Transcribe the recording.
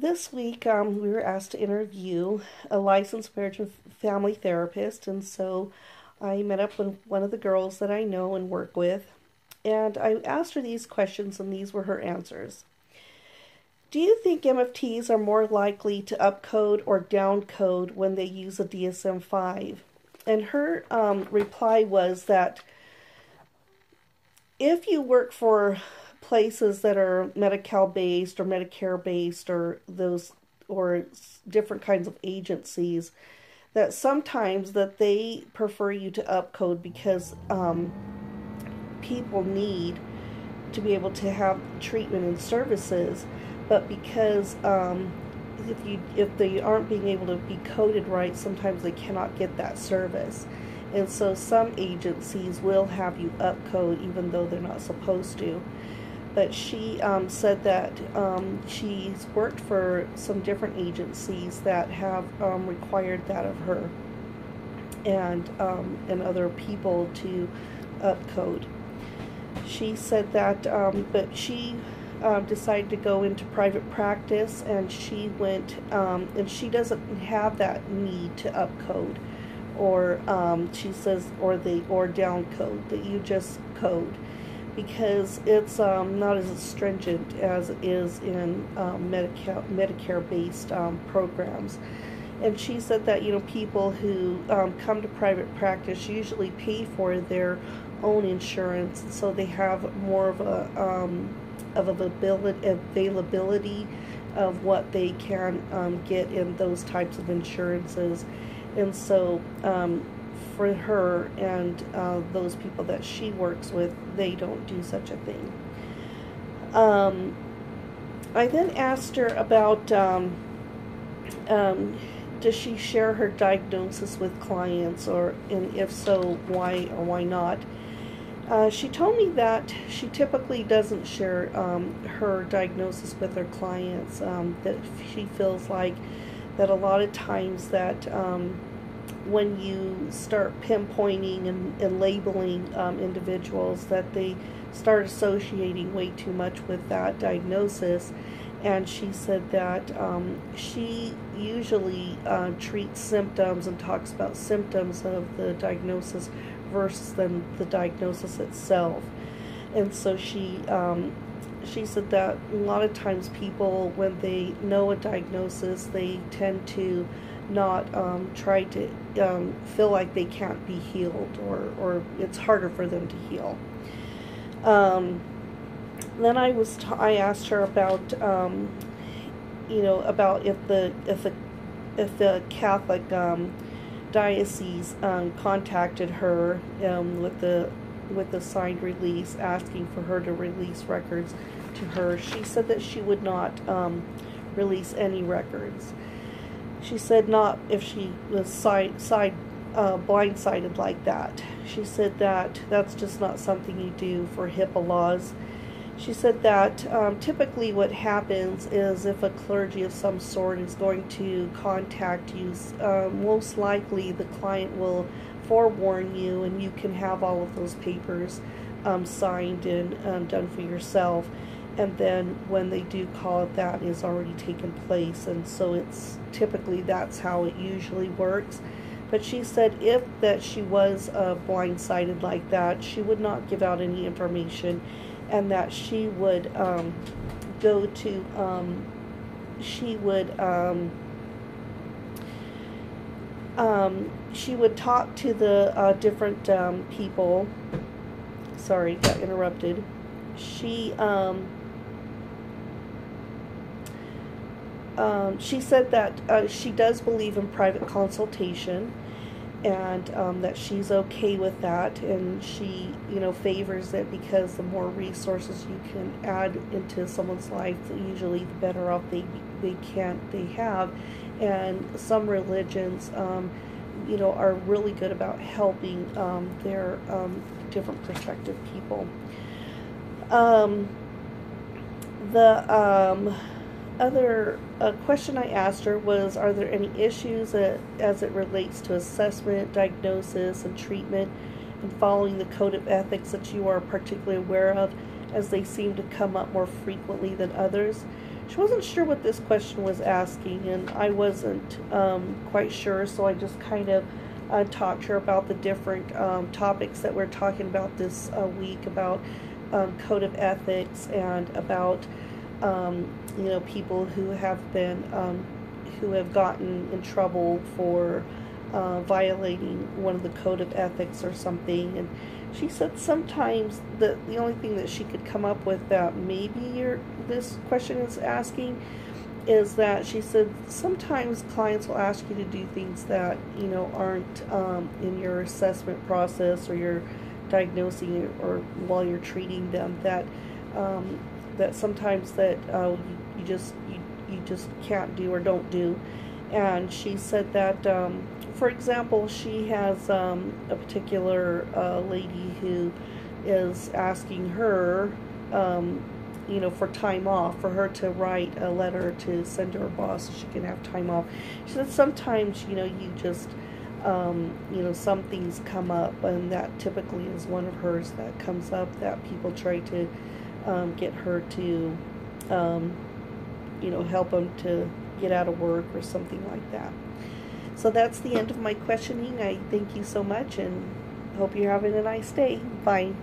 This week, we were asked to interview a licensed marriage and family therapist, and so I met up with one of the girls that I know and work with, and I asked her these questions, and these were her answers. Do you think MFTs are more likely to upcode or downcode when they use a DSM-5? And her reply was that if you work for places that are Medi-Cal based or Medicare based or those or different kinds of agencies, that sometimes that they prefer you to upcode because people need to be able to have treatment and services, but because if they aren't being able to be coded right, sometimes they cannot get that service. And so some agencies will have you upcode even though they're not supposed to. But she said that she's worked for some different agencies that have required that of her and other people to upcode. She said that, but she decided to go into private practice, and she went, and she doesn't have that need to upcode, or she says, or down code, that you just code, because it's not as stringent as it is in Medicare-based programs. And she said that, people who come to private practice usually pay for their own insurance, and so they have more of availability of what they can get in those types of insurances. And so for her and those people that she works with, they don't do such a thing. I then asked her about does she share her diagnosis with clients, and if so, why or why not? She told me that she typically doesn't share her diagnosis with her clients, that she feels like that a lot of times that when you start pinpointing and labeling individuals, that they start associating way too much with that diagnosis. And she said that she usually treats symptoms and talks about symptoms of the diagnosis versus than the diagnosis itself. And so she said that a lot of times people, when they know a diagnosis, they tend to not try to feel like they can't be healed, or it's harder for them to heal. Then I asked her about about if the Catholic diocese contacted her with the signed release asking for her to release records to her. She said that she would not release any records. She said not if she was blindsided like that. She said that that's just not something you do for HIPAA laws. She said that typically what happens is if a clergy of some sort is going to contact you, most likely the client will forewarn you, and you can have all of those papers signed and done for yourself. And then when they do call it, that is already taken place. And so it's typically that's how it usually works. But she said if that she was blindsided like that, she would not give out any information, and that she would go to, she would talk to the different people. Sorry, got interrupted. She said that she does believe in private consultation, and that she's okay with that, and she favors it because the more resources you can add into someone's life, usually the better off they have. And some religions are really good about helping their different perspective people. The other question I asked her was, are there any issues as it relates to assessment, diagnosis, and treatment, and following the code of ethics that you are particularly aware of? as they seem to come up more frequently than others. She wasn't sure what this question was asking, and I wasn't quite sure, so I just kind of talked to her about the different topics that we're talking about this week, about code of ethics, and about people who have been who have gotten in trouble for violating one of the code of ethics or something. And she said sometimes the only thing that she could come up with that maybe this question is asking is that she said sometimes clients will ask you to do things that aren't in your assessment process or your diagnosing or while you're treating them, that that sometimes that you just can't do or don't do. And she said that for example, she has a particular lady who is asking her for time off, for her to write a letter to send to her boss so she can have time off. She said sometimes you just some things come up, and that typically is one of hers that comes up, that people try to get her to help them to get out of work or something like that. So that's the end of my questioning. I thank you so much and hope you're having a nice day. Bye.